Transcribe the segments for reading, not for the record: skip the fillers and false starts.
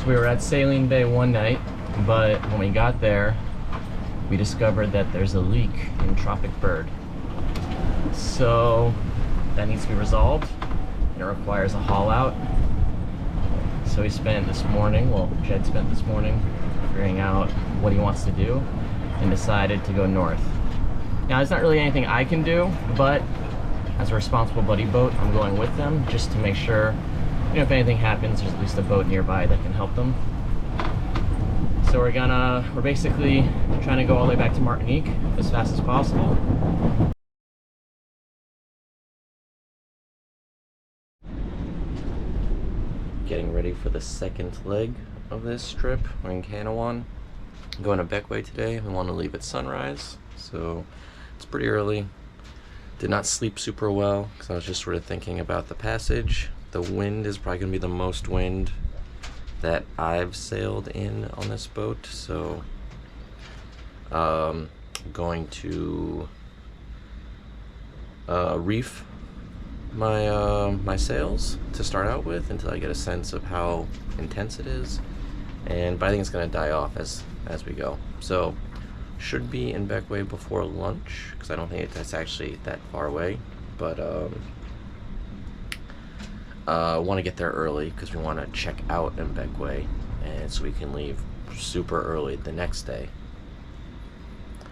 So we were at St Bay one night, but when we got there, we discovered that there's a leak in Tropic Bird. So that needs to be resolved. It requires a haul out. So we spent this morning, well, Jed spent this morning figuring out what he wants to do and decided to go north. Now, there's not really anything I can do, but as a responsible buddy boat, I'm going with them just to make sure, you know, if anything happens, there's at least a boat nearby that can help them. So we're basically trying to go all the way back to Martinique as fast as possible. Getting ready for the second leg of this trip. We're in Canouan. Going to Bequia today. We want to leave at sunrise, so it's pretty early. Did not sleep super well because I was just sort of thinking about the passage. The wind is probably going to be the most wind that I've sailed in on this boat, so going to reef my sails to start out with until I get a sense of how intense it is, but I think it's going to die off as we go. So should be in Bequia before lunch because I don't think it's actually that far away, but want to get there early because we want to check out in Bequia, and so we can leave super early the next day.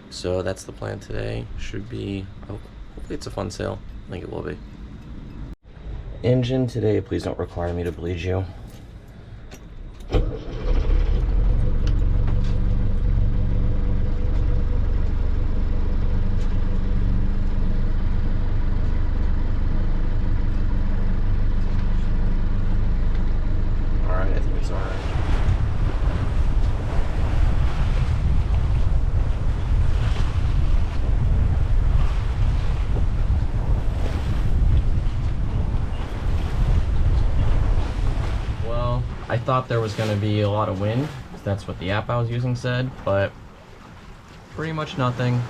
So that's the plan today. Should be, hopefully it's a fun sail. I think it will be. Engine today, please don't require me to bleed you. I thought there was going to be a lot of wind, because that's what the app I was using said, but pretty much nothing.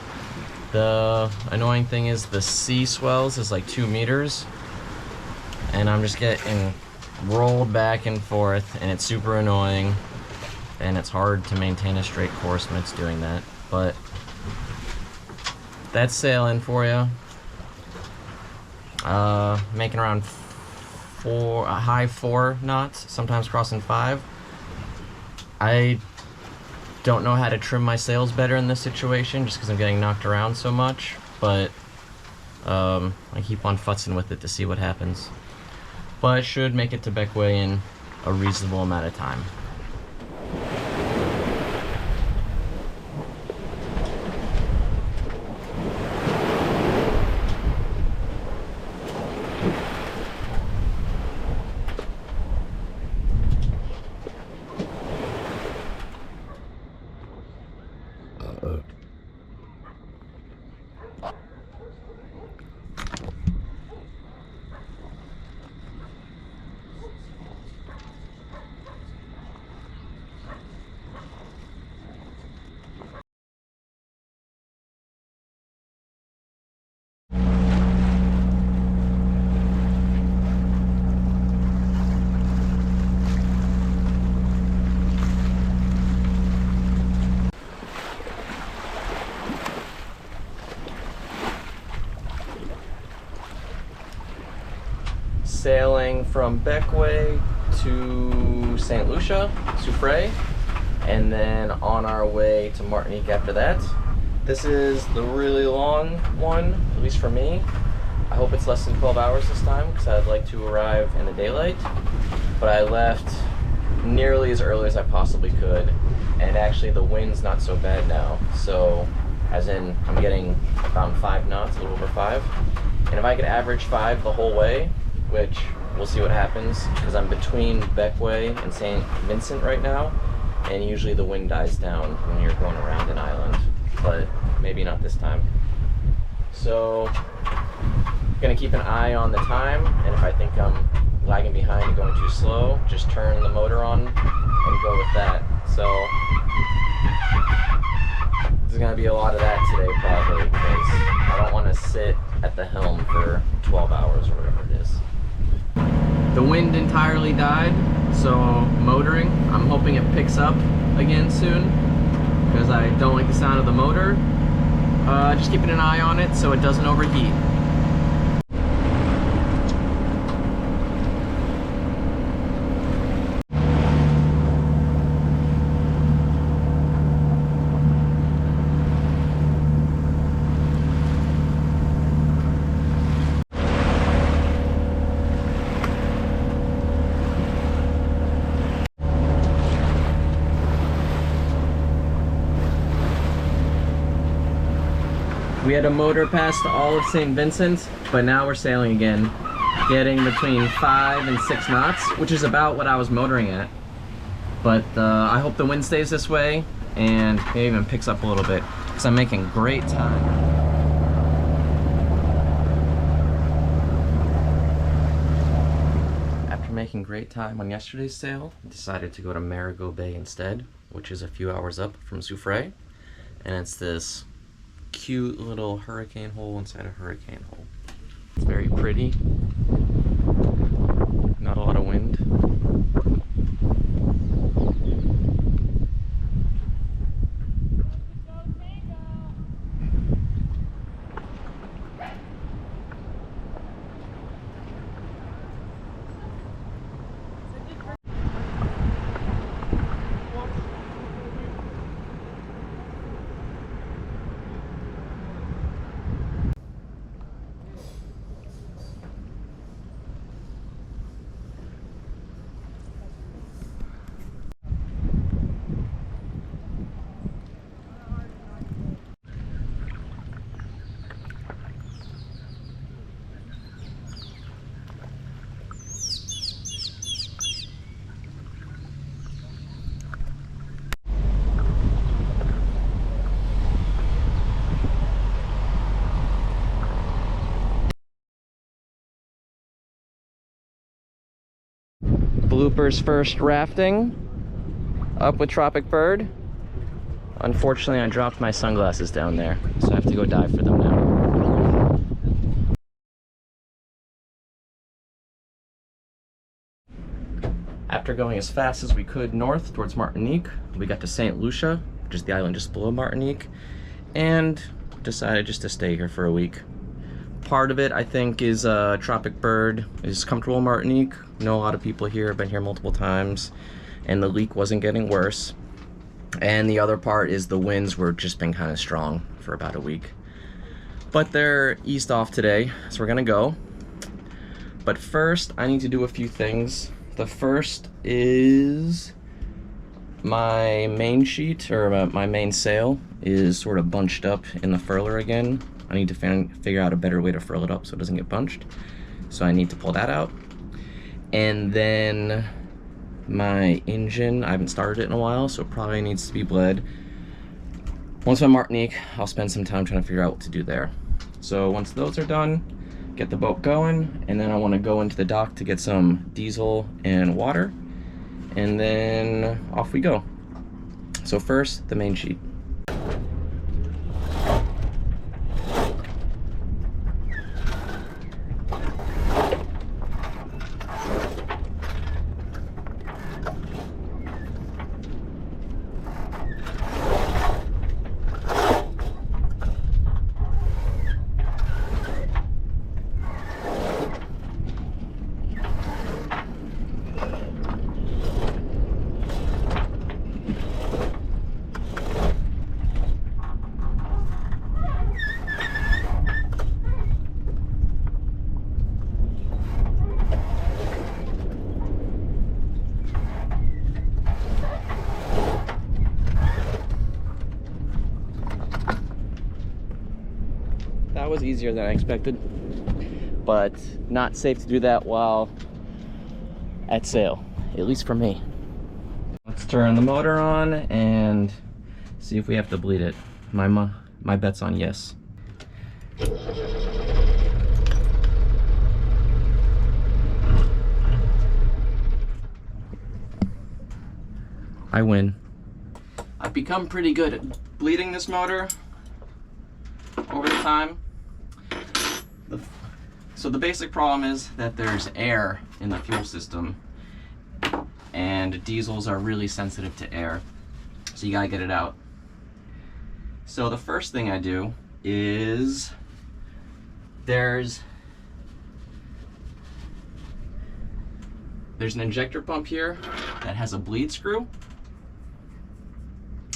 The annoying thing is the sea swells is like 2 meters, and I'm just getting rolled back and forth, and it's super annoying, and it's hard to maintain a straight course when it's doing that, but that's sailing for you. Making around a high 4 knots, sometimes crossing 5. I don't know how to trim my sails better in this situation just because I'm getting knocked around so much, but I keep on futzing with it to see what happens. But I should make it to Bequia in a reasonable amount of time. Sailing from Bequia to St Lucia, Soufrière, and then on our way to Martinique after that. This is the really long one, at least for me. I hope it's less than 12 hours this time because I'd like to arrive in the daylight, but I left nearly as early as I possibly could, and actually the wind's not so bad now, so as in I'm getting about 5 knots, a little over 5, and if I could average 5 the whole way, which we'll see what happens because I'm between Bequia and St Vincent right now, and usually the wind dies down when you're going around an island, but maybe not this time. So gonna keep an eye on the time, and if I think I'm lagging behind and going too slow, just turn the motor on and go with that. So there's gonna be a lot of that today probably because I don't want to sit at the helm for 12 hours or whatever it is. The wind entirely died, So motoring, I'm hoping it picks up again soon because I don't like the sound of the motor. Just keeping an eye on it so it doesn't overheat. We had a motor past all of St. Vincent, but now we're sailing again, getting between 5 and 6 knots, which is about what I was motoring at. But I hope the wind stays this way and maybe even picks up a little bit, because I'm making great time. After making great time on yesterday's sail, I decided to go to Marigot Bay instead, which is a few hours up from Soufrière, and it's this cute little hurricane hole inside a hurricane hole. It's very pretty. Not a lot of wind. Blooper's first rafting up with Tropic Bird. Unfortunately, I dropped my sunglasses down there, so I have to go dive for them now. After going as fast as we could north towards Martinique, we got to St Lucia, which is the island just below Martinique, and decided just to stay here for a week. Part of it, I think, is Tropic Bird is comfortable in Martinique. Know a lot of people here, been here multiple times, and the leak wasn't getting worse. And the other part is the winds were just been kind of strong for about a week. But they're eased off today, so we're gonna go. But first, I need to do a few things. The first is my main sheet, or my main sail, is sort of bunched up in the furler again. I need to figure out a better way to furl it up so it doesn't get bunched. So I need to pull that out. And then my engine, I haven't started it in a while, so it probably needs to be bled. Once I'm in Martinique, I'll spend some time trying to figure out what to do there. So once those are done, get the boat going, and then I want to go into the dock to get some diesel and water, and then off we go. So first, the main sheet. That was easier than I expected, but not safe to do that while at sail, at least for me. Let's turn the motor on and see if we have to bleed it. My bet's on yes. I win. I've become pretty good at bleeding this motor over the time. So the basic problem is that there's air in the fuel system, and diesels are really sensitive to air, so you gotta get it out. So the first thing I do is there's an injector pump here that has a bleed screw.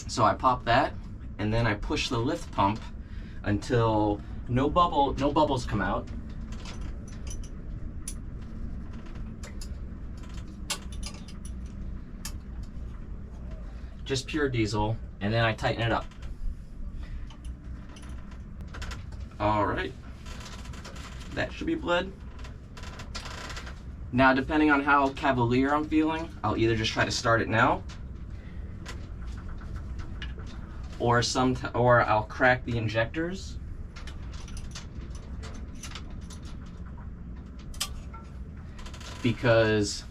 So I pop that, and then I push the lift pump until no bubbles come out. Just pure diesel, and then I tighten it up. All right, that should be bled. Now, depending on how cavalier I'm feeling, I'll either just try to start it now, or I'll crack the injectors. Because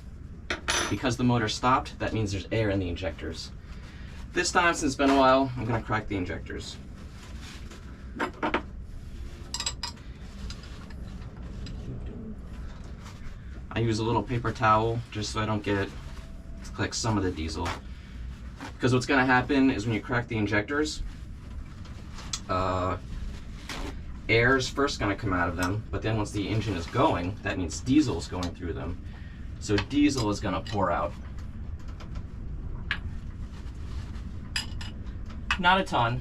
the motor stopped, that means there's air in the injectors. This time, since it's been a while, I'm gonna crack the injectors. I use a little paper towel just so I don't get like some of the diesel. Because what's gonna happen is when you crack the injectors, air's first gonna come out of them, but then once the engine is going, that means diesel's going through them. So diesel is gonna pour out. Not a ton,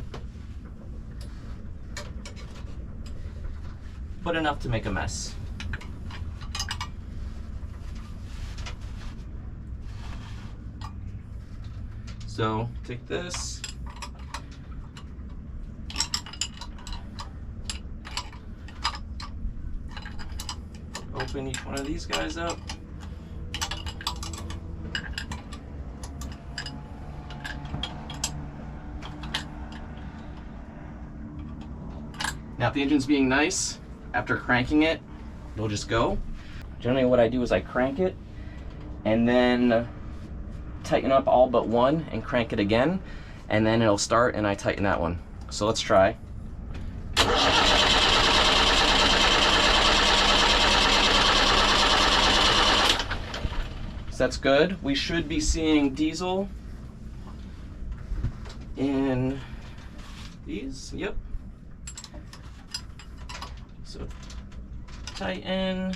but enough to make a mess. So take this, open each one of these guys up. Now if the engine's being nice, after cranking it, it'll just go. Generally what I do is I crank it and then tighten up all but one and crank it again, and then it'll start and I tighten that one. So let's try. So that's good. We should be seeing diesel in these, yep. So tighten.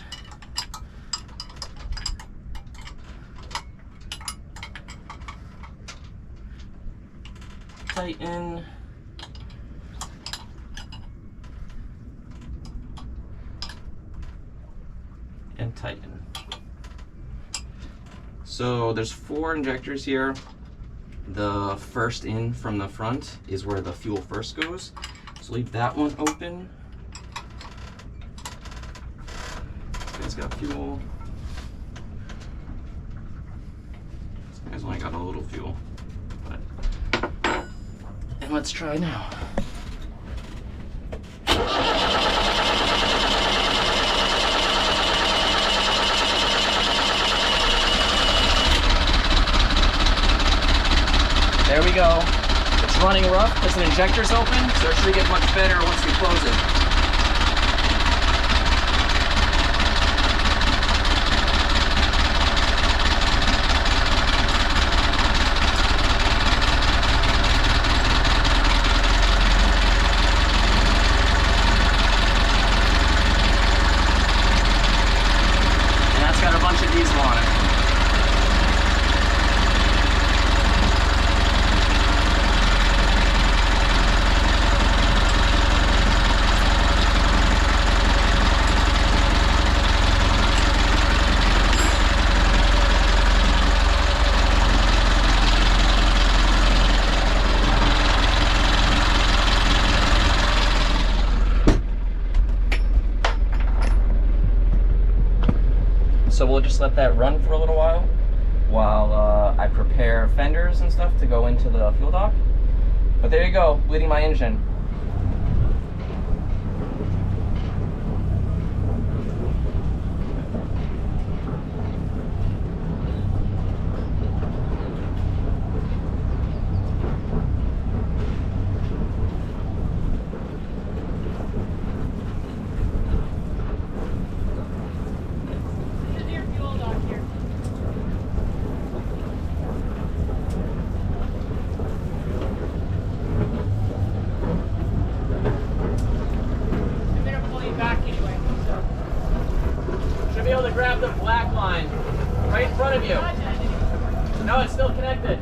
Tighten. And tighten. So there's 4 injectors here. The first in from the front is where the fuel first goes. So leave that one open. It's got fuel. This guy's only got a little fuel. And let's try now. There we go. It's running rough because the injector's open, so it should get much better once we close it. So we'll just let that run for a little while I prepare fenders and stuff to go into the fuel dock. But there you go, bleeding my engine. No, it's still connected.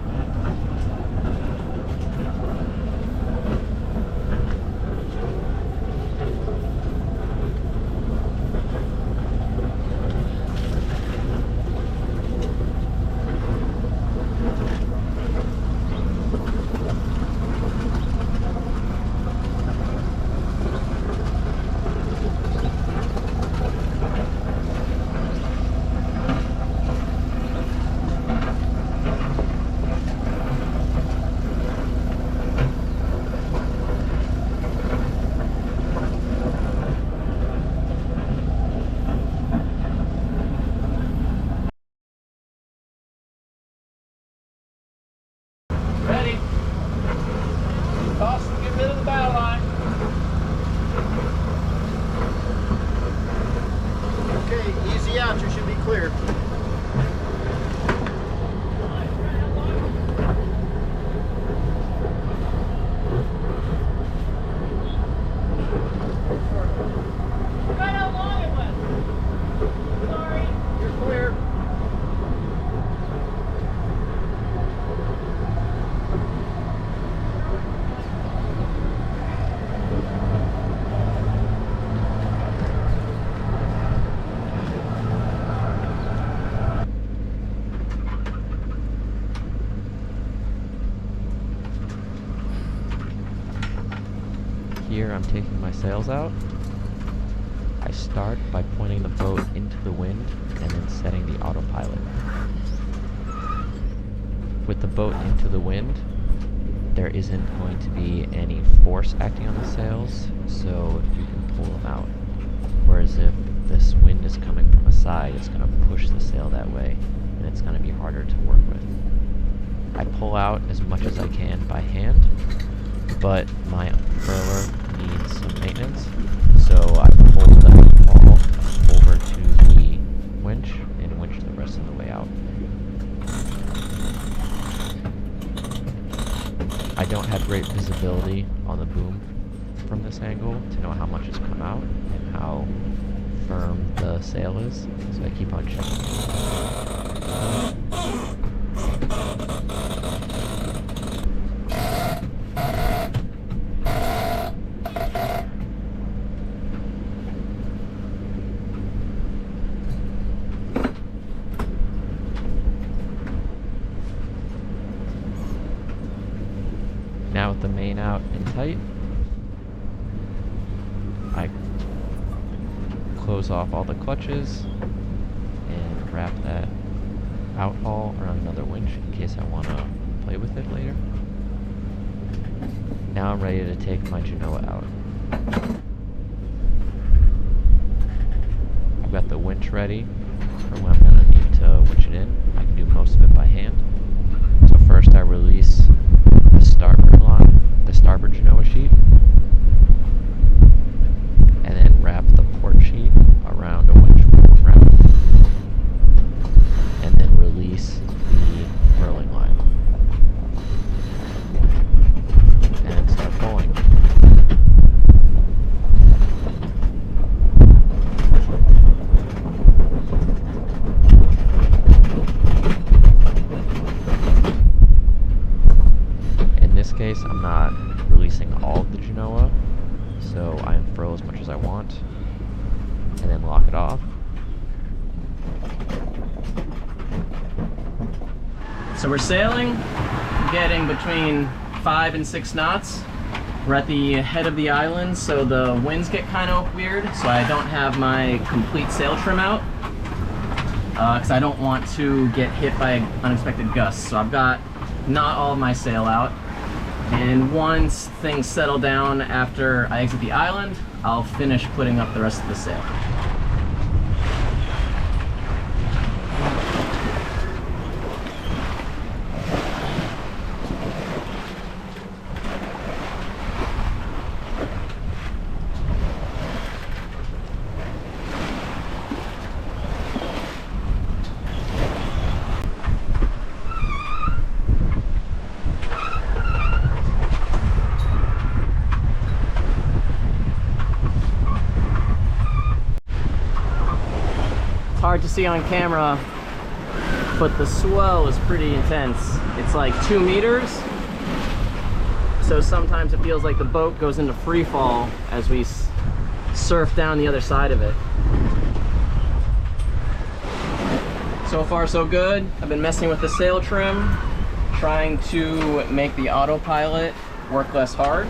Ready. Toss and get rid of the bow line. Okay, easy out. You should be clear. Forgot how long it was. Sorry. You're clear. Here I'm taking my sails out. I start by pointing the boat into the wind and then setting the autopilot. With the boat into the wind, there isn't going to be any force acting on the sails, so you can pull them out. Whereas if this wind is coming from a side, it's going to push the sail that way, and it's going to be harder to work with. I pull out as much as I can by hand, but my unfurler needs some maintenance, so I pull the haul over to the winch and winch the rest of the way out. I don't have great visibility on the boom from this angle to know how much has come out and how firm the sail is, so I keep on checking. Now with the main out and tight, I close off all the clutches and wrap that outhaul around another winch in case I want to play with it later. Now I'm ready to take my Genoa out. I've got the winch ready for when I'm going to need to winch it in. I can do most of it by hand. So first I release the starboard line, the starboard Genoa sheet, and then wrap the port sheet around a winch wrap, and then release the furling line, and then start pulling. In this case, I'm not releasing all of the Genoa, so I unfurl as much as I want, and then lock it off. So we're sailing, getting between 5 and 6 knots. We're at the head of the island, so the winds get kind of weird, so I don't have my complete sail trim out, because I don't want to get hit by unexpected gusts. So I've got not all of my sail out. And once things settle down after I exit the island, I'll finish putting up the rest of the sail. Hard to see on camera, but the swell is pretty intense. It's like 2 meters. So sometimes it feels like the boat goes into free fall as we surf down the other side of it. So far so good. I've been messing with the sail trim, trying to make the autopilot work less hard.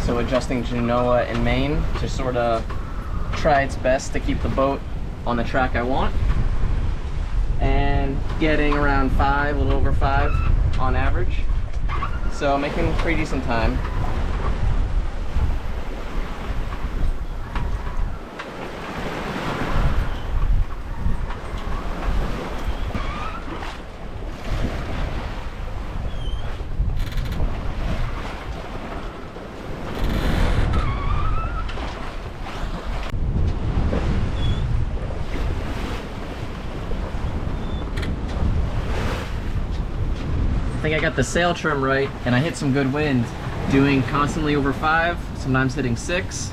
So adjusting Genoa and main to sort of try its best to keep the boat on the track I want. And getting around 5, a little over 5 on average. So making pretty decent time. I think I got the sail trim right, and I hit some good wind. Doing constantly over 5, sometimes hitting 6.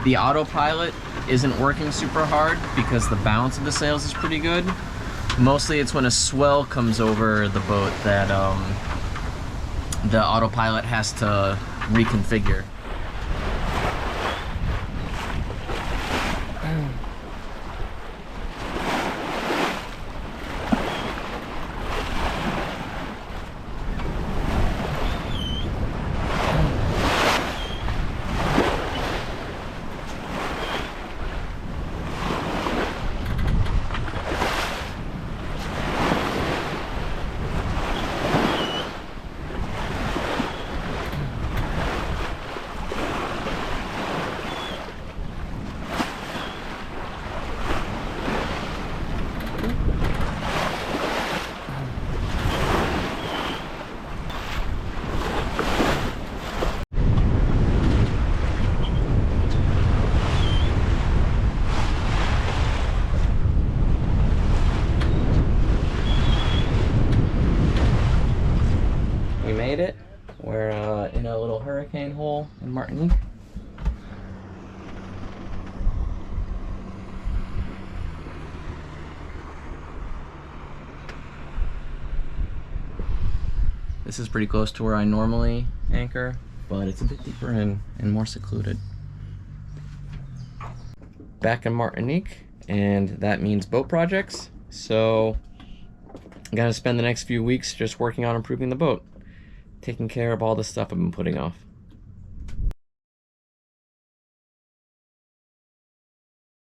The autopilot isn't working super hard because the balance of the sails is pretty good. Mostly it's when a swell comes over the boat that the autopilot has to reconfigure. Made it. We're in a little hurricane hole in Martinique. This is pretty close to where I normally anchor, but it's a bit deeper and more secluded. Back in Martinique, and that means boat projects. So I'm gonna spend the next few weeks just working on improving the boat, taking care of all the stuff I've been putting off.